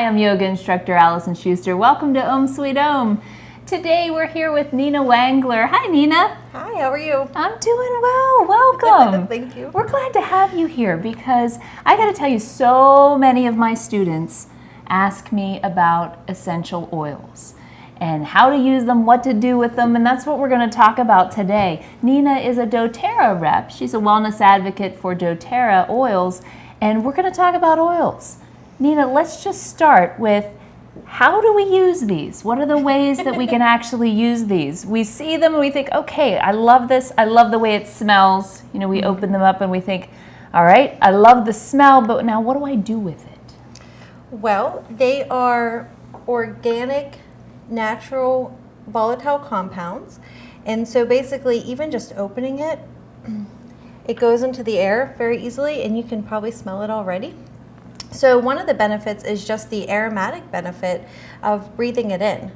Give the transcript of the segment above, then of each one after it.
I'm yoga instructor Alison Schuster. Welcome to Om Sweet Om. Today we're here with Nina Wangler. Hi, Nina. Hi, how are you? I'm doing well. Welcome. Thank you. We're glad to have you here because I got to tell you, so many of my students ask me about essential oils and how to use them, what to do with them, and that's what we're going to talk about today. Nina is a dōTERRA rep. She's a wellness advocate for dōTERRA oils, and we're going to talk about oils. Nina, let's just start with, how do we use these? What are the ways that we can actually use these? We see them and we think, okay, I love this. I love the way it smells. You know, we open them up and we think, all right, I love the smell, but now what do I do with it? Well, they are organic, natural, volatile compounds. And so basically, even just opening it, it goes into the air very easily, and you can probably smell it already. So one of the benefits is just the aromatic benefit of breathing it in.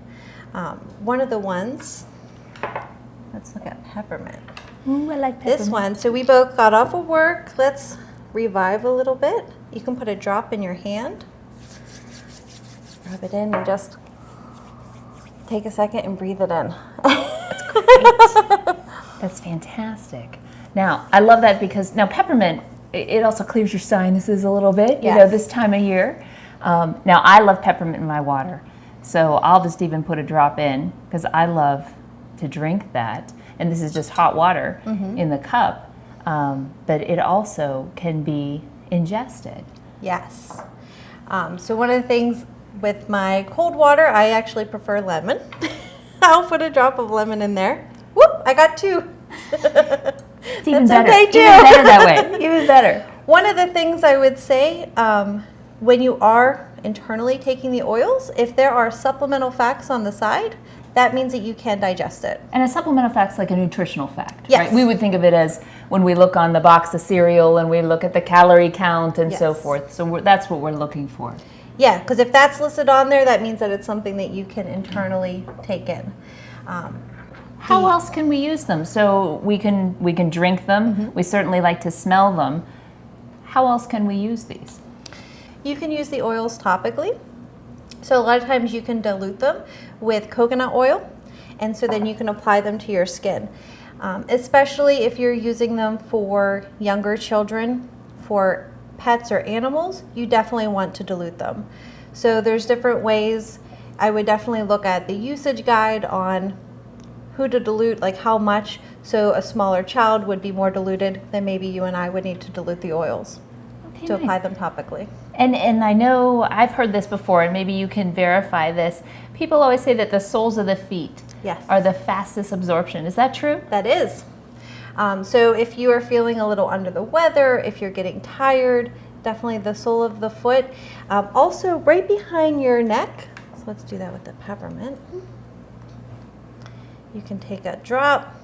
One of the ones, let's look at peppermint. Ooh, I like peppermint. This one, so we both got off of work. Let's revive a little bit. You can put a drop in your hand, rub it in, and just take a second and breathe it in. That's great. That's fantastic. Now, I love that because now peppermint, it also clears your sinuses a little bit, you know, this time of year. Now, I love peppermint in my water, so I'll just even put a drop in because I love to drink that. And this is just hot water in the cup, but it also can be ingested. Yes. So one of the things with my cold water, I actually prefer lemon. I'll put a drop of lemon in there. Whoop, I got two. It's even That's better. okay too. Even better that way. Even better. One of the things I would say, when you are internally taking the oils, if there are supplemental facts on the side, that means that you can digest it. And a supplemental fact's like a nutritional fact, Yes. right? We would think of it as when we look on the box of cereal and we look at the calorie count and so forth. So that's what we're looking for. Yeah, because if that's listed on there, that means that it's something that you can internally take in. How else can we use them? So we can drink them. We certainly like to smell them. How else can we use these? You can use the oils topically. So a lot of times you can dilute them with coconut oil, and so then you can apply them to your skin. Especially if you're using them for younger children, for pets or animals, you definitely want to dilute them. So there's different ways. I would definitely look at the usage guide on who to dilute, like how much. So a smaller child would be more diluted than maybe you and I would need to dilute the oils to apply them topically. And I know I've heard this before, and maybe you can verify this. People always say that the soles of the feet are the fastest absorption. Is that true? That is. So if you are feeling a little under the weather, if you're getting tired, definitely the sole of the foot. Also right behind your neck. So let's do that with the peppermint. You can take a drop,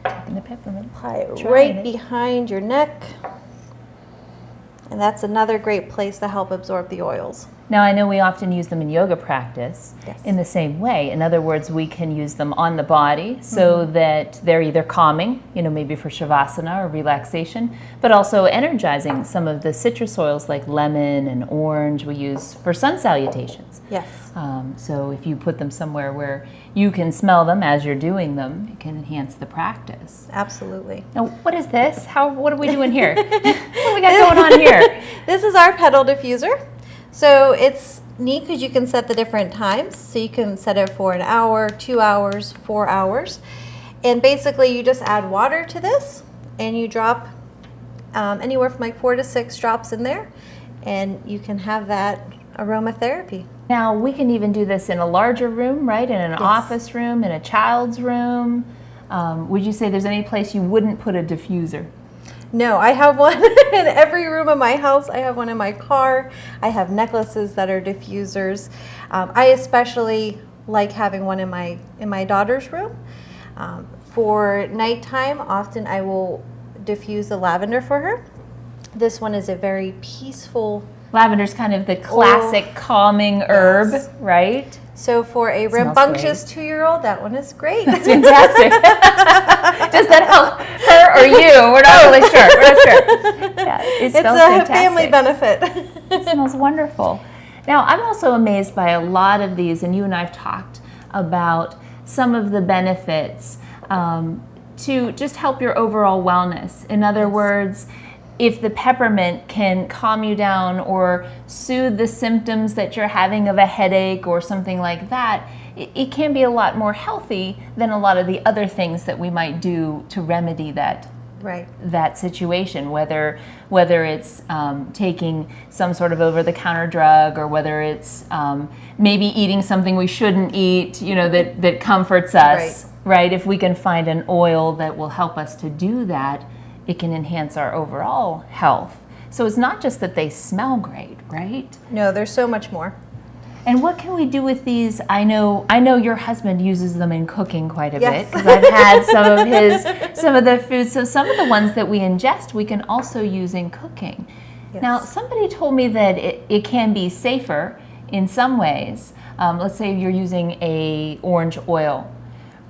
Taking the peppermint. apply it right behind your neck, and that's another great place to help absorb the oils. Now, I know we often use them in yoga practice Yes. in the same way. In other words, we can use them on the body so that they're either calming, you know, maybe for shavasana or relaxation, but also energizing. Some of the citrus oils like lemon and orange we use for sun salutations. Yes. So if you put them somewhere where you can smell them as you're doing them, it can enhance the practice. Absolutely. Now, what is this? What are we doing here? What do we got going on here? This is our petal diffuser. So it's neat because you can set the different times. So you can set it for an hour, 2 hours, 4 hours. And basically you just add water to this and you drop anywhere from like 4 to 6 drops in there, and you can have that aromatherapy. Now, we can even do this in a larger room, right? In an office room, in a child's room. Would you say there's any place you wouldn't put a diffuser? No, I have one in every room of my house. I have one in my car. I have necklaces that are diffusers. I especially like having one in my daughter's room. For nighttime, often I will diffuse the lavender for her. This one is a very peaceful. Lavender's kind of the classic calming herb, right? So for a rambunctious 2-year-old, that one is great. That's fantastic. Does that help her or you? We're not really sure. We're not sure. Yeah, it It's smells a fantastic. family benefit. It smells wonderful. Now, I'm also amazed by a lot of these, and you and I have talked about some of the benefits to just help your overall wellness. In other words, if the peppermint can calm you down or soothe the symptoms that you're having of a headache or something like that, it can be a lot more healthy than a lot of the other things that we might do to remedy that situation, whether it's taking some sort of over-the-counter drug, or whether it's maybe eating something we shouldn't eat, that comforts us, right? If we can find an oil that will help us to do that, it can enhance our overall health. So it's not just that they smell great, right? No, there's so much more. And what can we do with these? I know your husband uses them in cooking quite a bit, because I've had some of the foods. So some of the ones that we ingest, we can also use in cooking. Yes. Now, somebody told me that it can be safer in some ways. Let's say you're using a orange oil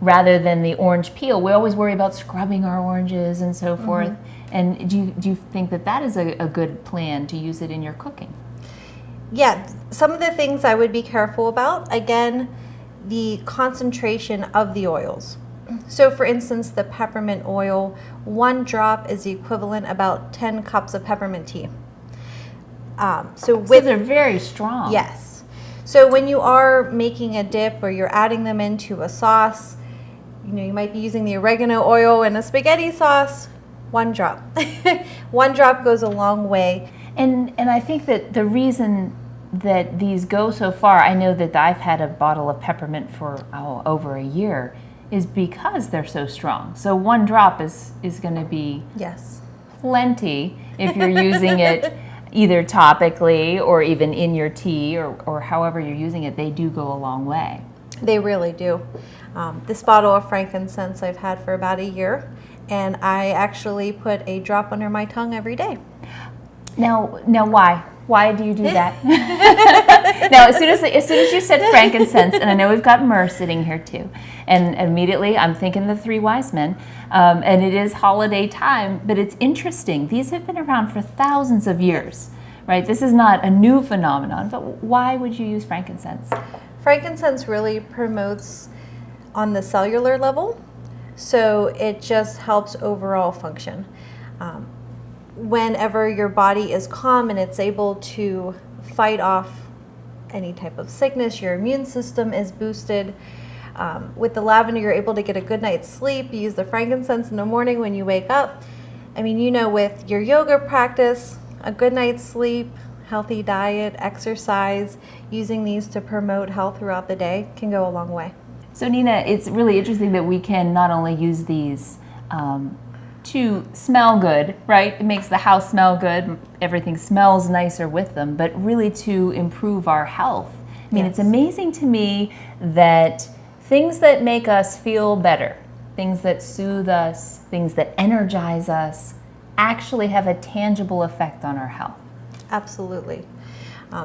rather than the orange peel. We always worry about scrubbing our oranges and so forth. And do you think that is a good plan to use it in your cooking? Yeah, some of the things I would be careful about, again, the concentration of the oils. So for instance, the peppermint oil, 1 drop is the equivalent about 10 cups of peppermint tea. So they're very strong. Yes. So when you are making a dip or you're adding them into a sauce, you might be using the oregano oil in a spaghetti sauce, 1 drop. 1 drop goes a long way. And I think that the reason that these go so far, I know that I've had a bottle of peppermint for over a year, is because they're so strong. So 1 drop is going to be plenty if you're using it either topically or even in your tea or however you're using it. They do go a long way. They really do. This bottle of frankincense I've had for about a year, and I actually put a drop under my tongue every day. Now why? Why do you do that? Now, as soon as you said frankincense, and I know we've got myrrh sitting here too, and immediately I'm thinking the 3 wise men, and it is holiday time, but it's interesting. These have been around for thousands of years, right? This is not a new phenomenon, but why would you use frankincense? Frankincense really promotes on the cellular level, so it just helps overall function. Whenever your body is calm and it's able to fight off any type of sickness, your immune system is boosted. With the lavender, you're able to get a good night's sleep. You use the frankincense in the morning when you wake up. I mean, with your yoga practice, a good night's sleep, healthy diet, exercise, using these to promote health throughout the day can go a long way. So Nina, it's really interesting that we can not only use these to smell good, right? It makes the house smell good. Everything smells nicer with them, but really to improve our health. I mean, It's amazing to me that things that make us feel better, things that soothe us, things that energize us, actually have a tangible effect on our health. Absolutely.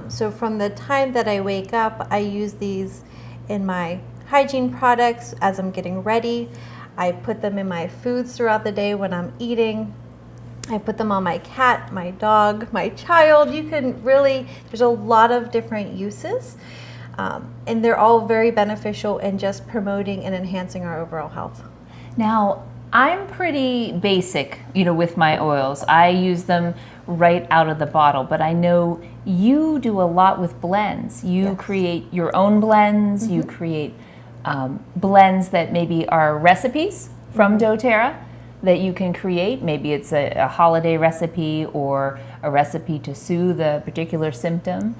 So from the time that I wake up, I use these in my hygiene products as I'm getting ready. I put them in my foods throughout the day when I'm eating. I put them on my cat, my dog, my child. There's a lot of different uses, and they're all very beneficial in just promoting and enhancing our overall health. Now, I'm pretty basic, with my oils. I use them right out of the bottle, but I know you do a lot with blends. You create your own blends, you create blends that maybe are recipes from dōTERRA that you can create. Maybe it's a holiday recipe or a recipe to soothe a particular symptom.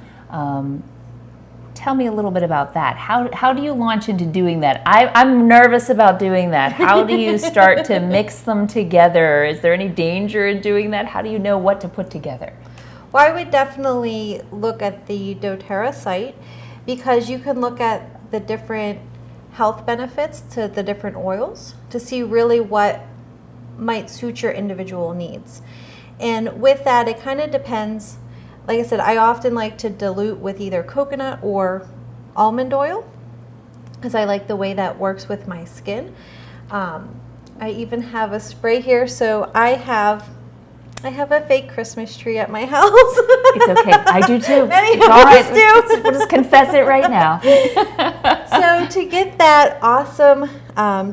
Tell me a little bit about that. How do you launch into doing that? I'm nervous about doing that. How do you start to mix them together? Is there any danger in doing that? How do you know what to put together? Well, I would definitely look at the dōTERRA site, because you can look at the different health benefits to the different oils to see really what might suit your individual needs. And with that, it kind of depends. Like I said, I often like to dilute with either coconut or almond oil, because I like the way that works with my skin. I even have a spray here. So I have I have a fake Christmas tree at my house. It's okay. I do too. Many It's of all us right. do. We'll just confess it right now. So to get that awesome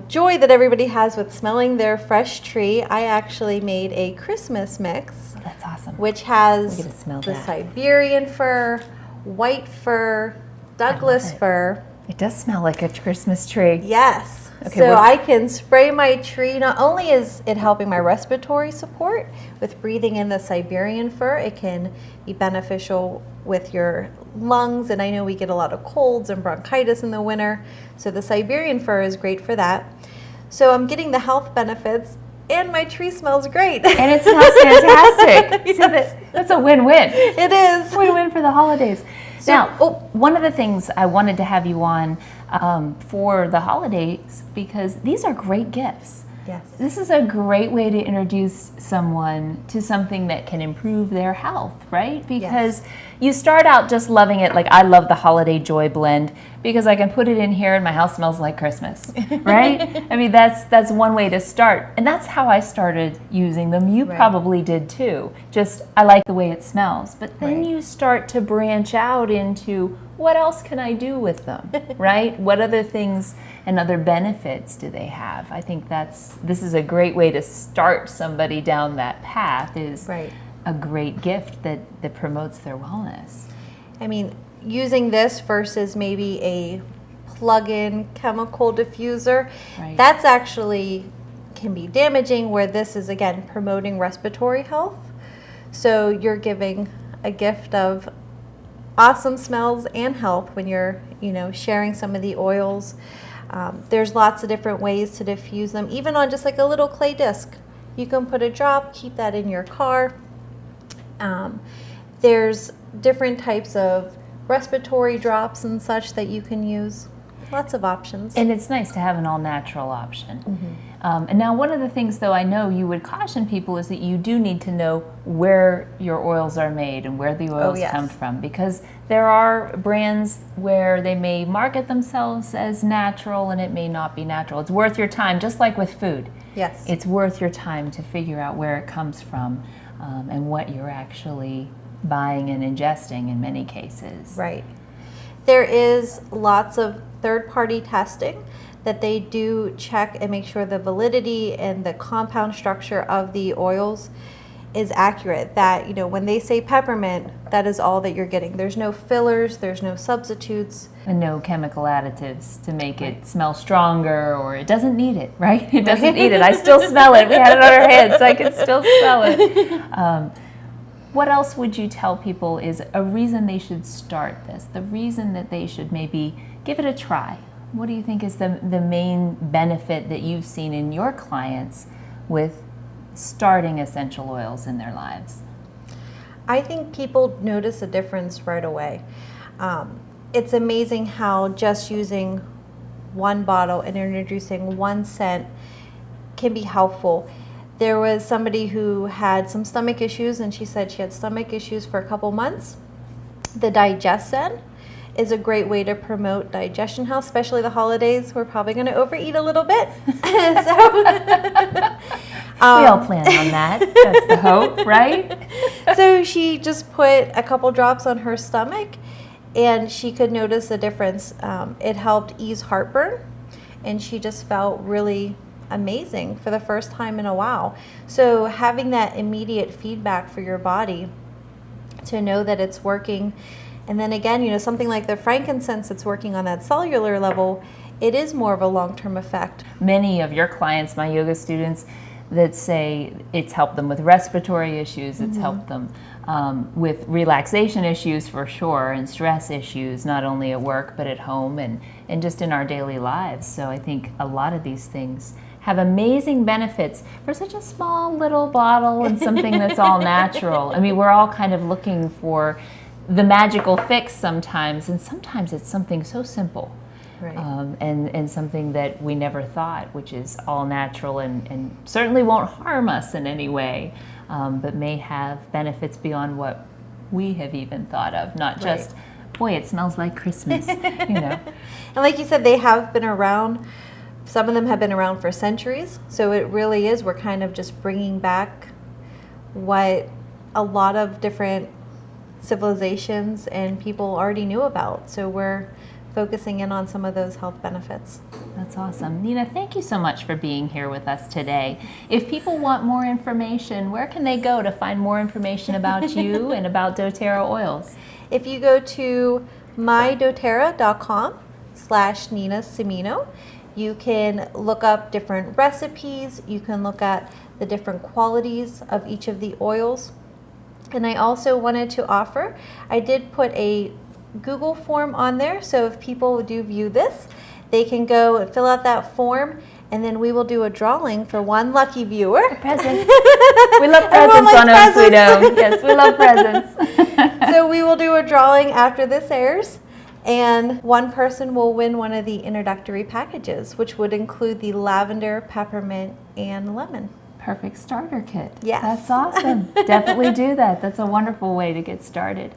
joy that everybody has with smelling their fresh tree, I actually made a Christmas mix, That's awesome. which has We get to smell the that. Siberian fir, white fir, Douglas it. fir. It does smell like a Christmas tree. Yes. Okay, So we're- I can spray my tree. Not only is it helping my respiratory support with breathing in the Siberian fir, it can be beneficial with your lungs. And I know we get a lot of colds and bronchitis in the winter. So the Siberian fir is great for that. So I'm getting the health benefits and my tree smells great. And it smells fantastic. Yes. So that's a win-win. It is. Win-win for the holidays. So- Now, oh. one of the things I wanted to have you on for the holidays, because these are great gifts. Yes. This is a great way to introduce someone to something that can improve their health, right? Because you start out just loving it, like I love the holiday joy blend because I can put it in here and my house smells like Christmas, right? I mean, that's one way to start. And that's how I started using them. You Right. probably did too. Just, I like the way it smells. But then Right. you start to branch out into what else can I do with them, right? What other things and other benefits do they have? I think this is a great way to start somebody down that path, is Right. a great gift that promotes their wellness. I mean, using this versus maybe a plug-in chemical diffuser, Right. that's actually can be damaging, where this is, again, promoting respiratory health. So you're giving a gift of awesome smells and health when you're, sharing some of the oils. There's lots of different ways to diffuse them, even on just like a little clay disc. You can put a drop, keep that in your car. There's different types of respiratory drops and such that you can use. Lots of options. And it's nice to have an all-natural option. Mm-hmm. And now one of the things, though, I know you would caution people is that you do need to know where your oils are made and where the oils yes. come from, because there are brands where they may market themselves as natural and it may not be natural. It's worth your time, just like with food. Yes. It's worth your time to figure out where it comes from and what you're actually buying and ingesting in many cases. Right. There is lots of third-party testing that they do check and make sure the validity and the compound structure of the oils is accurate. That, when they say peppermint, that is all that you're getting. There's no fillers, there's no substitutes. And no chemical additives to make it smell stronger, or it doesn't need it, right? It doesn't need it. I still smell it. We had it on our heads, so I can still smell it. What else would you tell people is a reason they should start this, the reason that they should maybe give it a try? What do you think is the main benefit that you've seen in your clients with starting essential oils in their lives? I think people notice a difference right away. It's amazing how just using one bottle and introducing one scent can be helpful. There was somebody who had some stomach issues, and she said she had stomach issues for a couple months. The Digescent is a great way to promote digestion health, especially the holidays. We're probably going to overeat a little bit. We all plan on that. That's the hope, right? So she just put a couple drops on her stomach, and she could notice a difference. It helped ease heartburn, and she just felt really amazing for the first time in a while. So having that immediate feedback for your body to know that it's working. And then again, something like the frankincense, it's working on that cellular level. It is more of a long-term effect. Many of your clients, my yoga students, that say it's helped them with respiratory issues, it's helped them with relaxation issues for sure, and stress issues, not only at work but at home and just in our daily lives. So I think a lot of these things have amazing benefits for such a small little bottle and something that's all natural. I mean, we're all kind of looking for the magical fix sometimes, and sometimes it's something so simple. Right. And something that we never thought, which is all natural and certainly won't harm us in any way, but may have benefits beyond what we have even thought of, not just, boy, it smells like Christmas, And like you said, they have been around. Some of them have been around for centuries. So it really is, we're kind of just bringing back what a lot of different civilizations and people already knew about. So we're focusing in on some of those health benefits. That's awesome. Nina, thank you so much for being here with us today. If people want more information, where can they go to find more information about you and about dōTERRA oils? If you go to mydoterra.com/Nina Cimino, you can look up different recipes. You can look at the different qualities of each of the oils. And I also wanted to offer, I did put a Google form on there, so if people do view this, they can go and fill out that form, and then we will do a drawing for one lucky viewer. A present. We love presents on Home Sweet Home. Yes, we love presents. So we will do a drawing after this airs, and one person will win one of the introductory packages, which would include the lavender, peppermint, and lemon. Perfect starter kit. Yes. That's awesome. Definitely do that. That's a wonderful way to get started.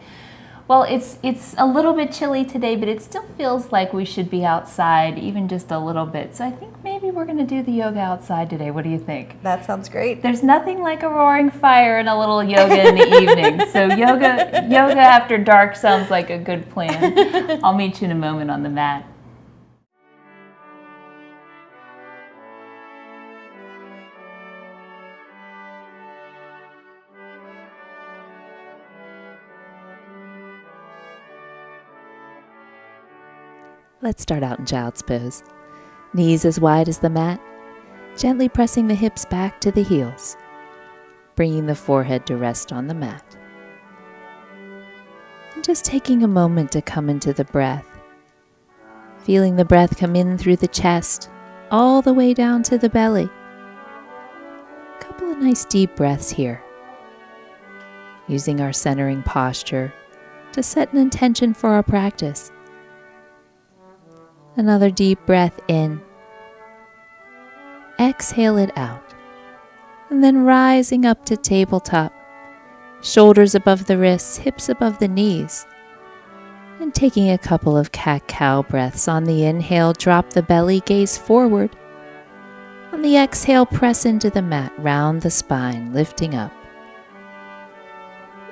Well, it's a little bit chilly today, but it still feels like we should be outside even just a little bit. So I think maybe we're going to do the yoga outside today. What do you think? That sounds great. There's nothing like a roaring fire and a little yoga in the evening. So yoga after dark sounds like a good plan. I'll meet you in a moment on the mat. Let's start out in child's pose. Knees as wide as the mat, gently pressing the hips back to the heels, bringing the forehead to rest on the mat. And just taking a moment to come into the breath, feeling the breath come in through the chest, all the way down to the belly. A couple of nice deep breaths here, using our centering posture to set an intention for our practice. Another deep breath in. Exhale it out. And then rising up to tabletop. Shoulders above the wrists, hips above the knees. And taking a couple of cat-cow breaths. On the inhale, drop the belly, gaze forward. On the exhale, press into the mat, round the spine, lifting up.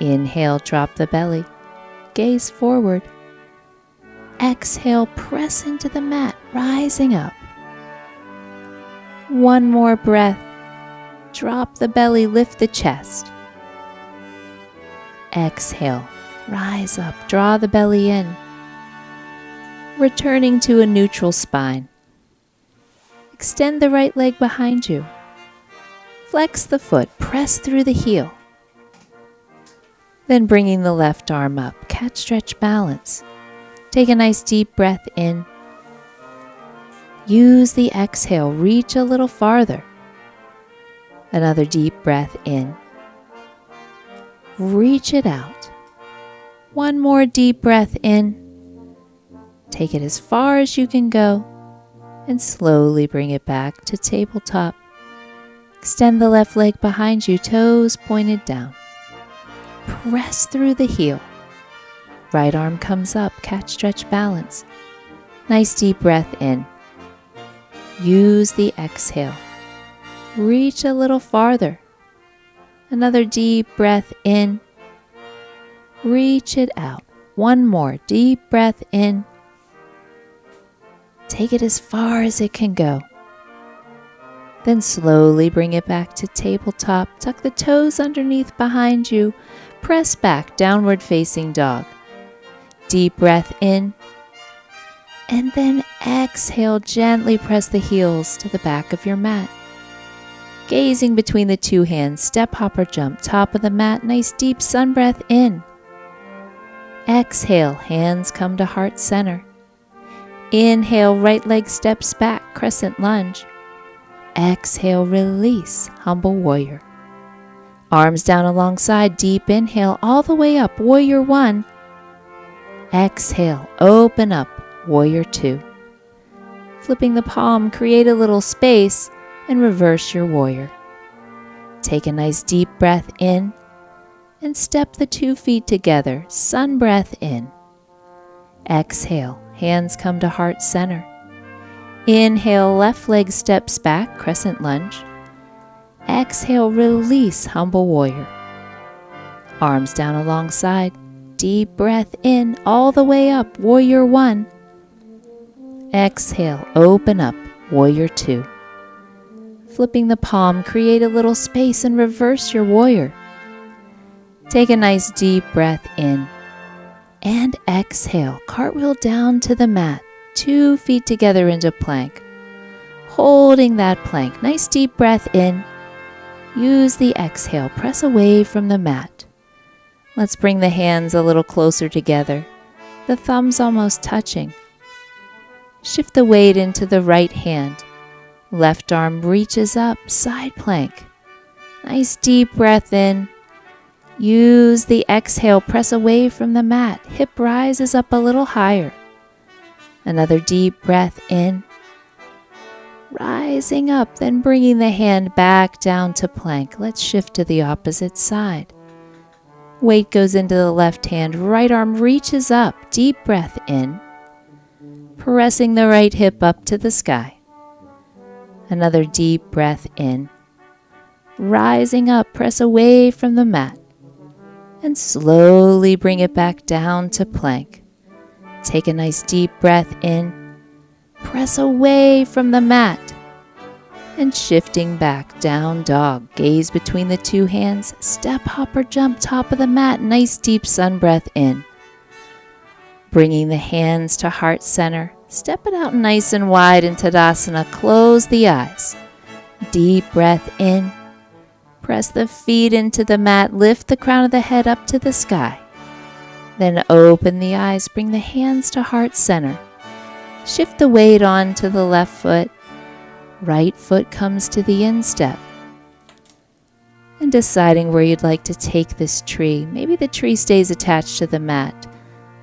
Inhale, drop the belly, gaze forward. Exhale, press into the mat, rising up. One more breath. Drop the belly, lift the chest. Exhale, rise up, draw the belly in. Returning to a neutral spine. Extend the right leg behind you. Flex the foot, press through the heel. Then bringing the left arm up, cat stretch balance. Take a nice deep breath in. Use the exhale, reach a little farther. Another deep breath in. Reach it out. One more deep breath in. Take it as far as you can go and slowly bring it back to tabletop. Extend the left leg behind you, toes pointed down. Press through the heel. Right arm comes up, cat stretch balance. Nice deep breath in. Use the exhale. Reach a little farther. Another deep breath in. Reach it out. One more deep breath in. Take it as far as it can go. Then slowly bring it back to tabletop. Tuck the toes underneath behind you. Press back, downward facing dog. Deep breath in, and then exhale, gently press the heels to the back of your mat. Gazing between the two hands, step, hop, or jump, top of the mat, nice deep sun breath in. Exhale, hands come to heart center. Inhale, right leg steps back, crescent lunge. Exhale, release, humble warrior. Arms down alongside, deep inhale, all the way up, warrior one. Exhale, open up, warrior two. Flipping the palm, create a little space and reverse your warrior. Take a nice deep breath in and step the 2 feet together, sun breath in. Exhale, hands come to heart center. Inhale, left leg steps back, crescent lunge. exhale, release, humble warrior. Arms down alongside. Deep breath in, all the way up, warrior one. Exhale, open up, warrior two. Flipping the palm, create a little space and reverse your warrior. Take a nice deep breath in and exhale. Cartwheel down to the mat, 2 feet together into plank. Holding that plank, nice deep breath in. Use the exhale, press away from the mat. Let's bring the hands a little closer together, the thumbs almost touching. Shift the weight into the right hand. Left arm reaches up, side plank. Nice deep breath in. Use the exhale, press away from the mat. Hip rises up a little higher. Another deep breath in. Rising up, then bringing the hand back down to plank. Let's shift to the opposite side. Weight goes into the left hand, right arm reaches up, deep breath in. Pressing the right hip up to the sky. Another deep breath in. Rising up, press away from the mat. And slowly bring it back down to plank. Take a nice deep breath in. Press away from the mat. And shifting back, down dog. Gaze between the two hands. Step, hop, or jump, top of the mat. Nice deep sun breath in. Bringing the hands to heart center. Step it out nice and wide in Tadasana. Close the eyes. Deep breath in. Press the feet into the mat. Lift the crown of the head up to the sky. Then open the eyes. Bring the hands to heart center. Shift the weight onto the left foot. Right foot comes to the instep. And deciding where you'd like to take this tree. Maybe the tree stays attached to the mat.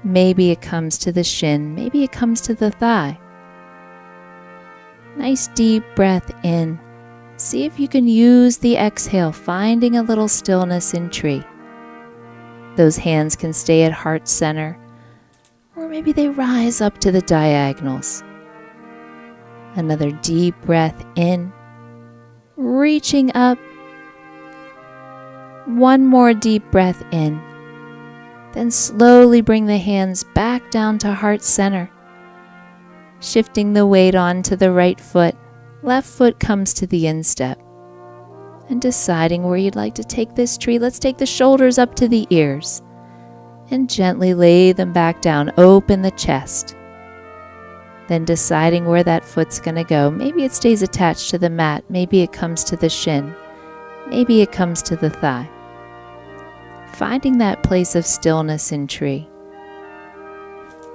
Maybe it comes to the shin. Maybe it comes to the thigh. Nice deep breath in. See if you can use the exhale, finding a little stillness in tree. Those hands can stay at heart center, or maybe they rise up to the diagonals. Another deep breath in, reaching up. One more deep breath in. Then slowly bring the hands back down to heart center. Shifting the weight onto the right foot. Left foot comes to the instep. And deciding where you'd like to take this tree, let's take the shoulders up to the ears. And gently lay them back down, open the chest. Then deciding where that foot's going to go. Maybe it stays attached to the mat. Maybe it comes to the shin. Maybe it comes to the thigh. Finding that place of stillness in tree.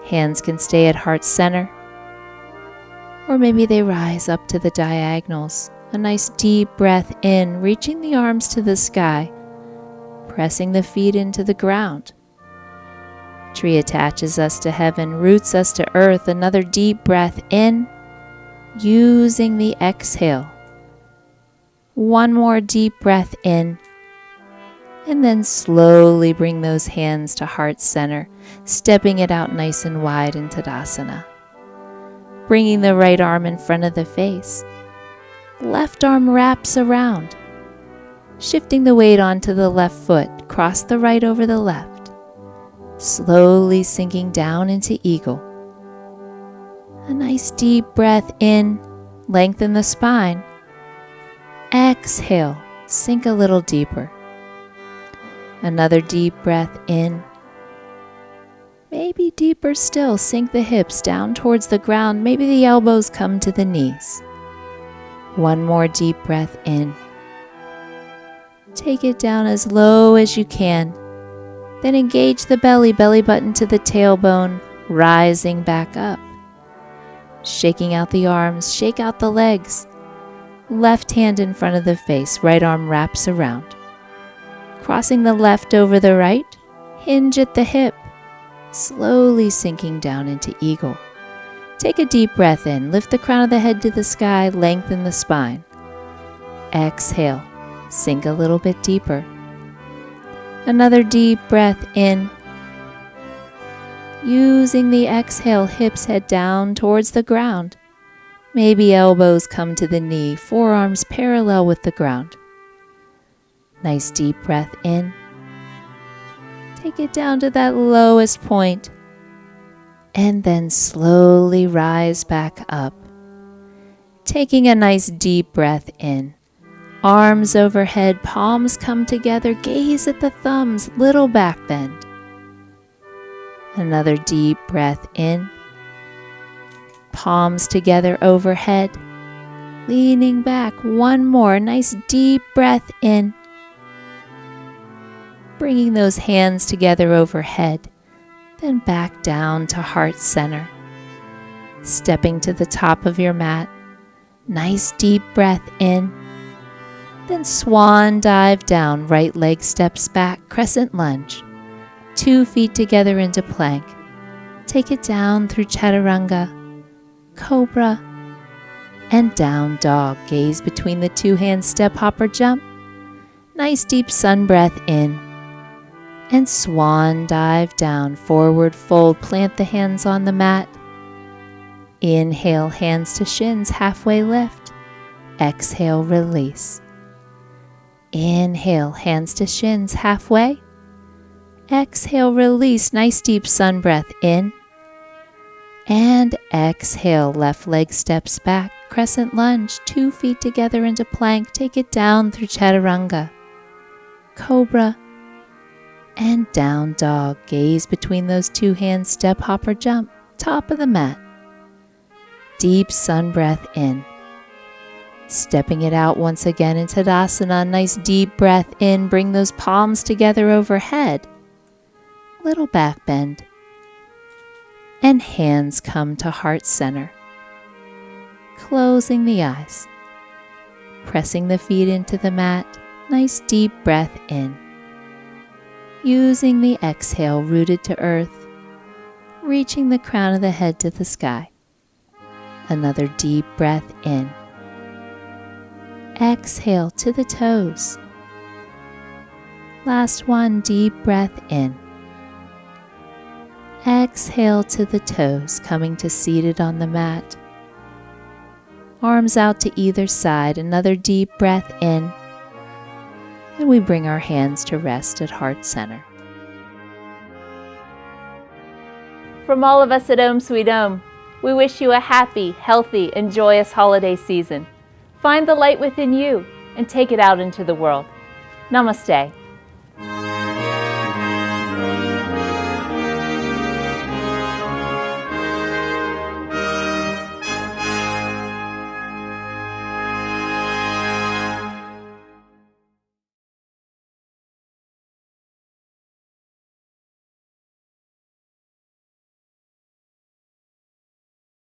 Hands can stay at heart center. Or maybe they rise up to the diagonals. A nice deep breath in, reaching the arms to the sky. Pressing the feet into the ground. Tree attaches us to heaven, roots us to earth. Another deep breath in, using the exhale. One more deep breath in, and then slowly bring those hands to heart center, stepping it out nice and wide in Tadasana. Bringing the right arm in front of the face. Left arm wraps around. Shifting the weight onto the left foot, cross the right over the left. Slowly sinking down into eagle. A nice deep breath in, lengthen the spine. Exhale, sink a little deeper. Another deep breath in. Maybe deeper still, sink the hips down towards the ground. Maybe the elbows come to the knees. One more deep breath in. Take it down as low as you can. Then engage the belly button to the tailbone, rising back up. Shaking out the arms, shake out the legs. Left hand in front of the face, right arm wraps around. Crossing the left over the right, hinge at the hip. Slowly sinking down into eagle. Take a deep breath in, lift the crown of the head to the sky, lengthen the spine. Exhale, sink a little bit deeper. Another deep breath in. Using the exhale, hips head down towards the ground. Maybe elbows come to the knee, forearms parallel with the ground. Nice deep breath in. Take it down to that lowest point, and then slowly rise back up. Taking a nice deep breath in. Arms overhead, palms come together, gaze at the thumbs, little back bend. Another deep breath in. Palms together overhead, leaning back. One more, nice deep breath in. Bringing those hands together overhead, then back down to heart center. Stepping to the top of your mat, nice deep breath in. Then swan dive down, right leg steps back, crescent lunge. 2 feet together into plank. Take it down through chaturanga, cobra, and down dog. Gaze between the 2 hands, step, hop, or jump. Nice deep sun breath in. And swan dive down, forward fold, plant the hands on the mat. Inhale, hands to shins, halfway lift. Exhale, release. Inhale, hands to shins, halfway. Exhale, release. Nice deep sun breath in. And exhale, left leg steps back, crescent lunge, 2 feet together into plank. Take it down through chaturanga, cobra, and down dog. Gaze between those 2 hands, step, hop, or jump, top of the mat. Deep sun breath in. Stepping it out once again in Tadasana. Nice deep breath in. Bring those palms together overhead. Little back bend. And hands come to heart center. Closing the eyes. Pressing the feet into the mat. Nice deep breath in. Using the exhale, rooted to earth. Reaching the crown of the head to the sky. Another deep breath in. Exhale to the toes. Last one, deep breath in. Exhale to the toes, coming to seated on the mat. Arms out to either side, another deep breath in. And we bring our hands to rest at heart center. From all of us at Om Sweet Om, we wish you a happy, healthy, and joyous holiday season. Find the light within you and take it out into the world. Namaste.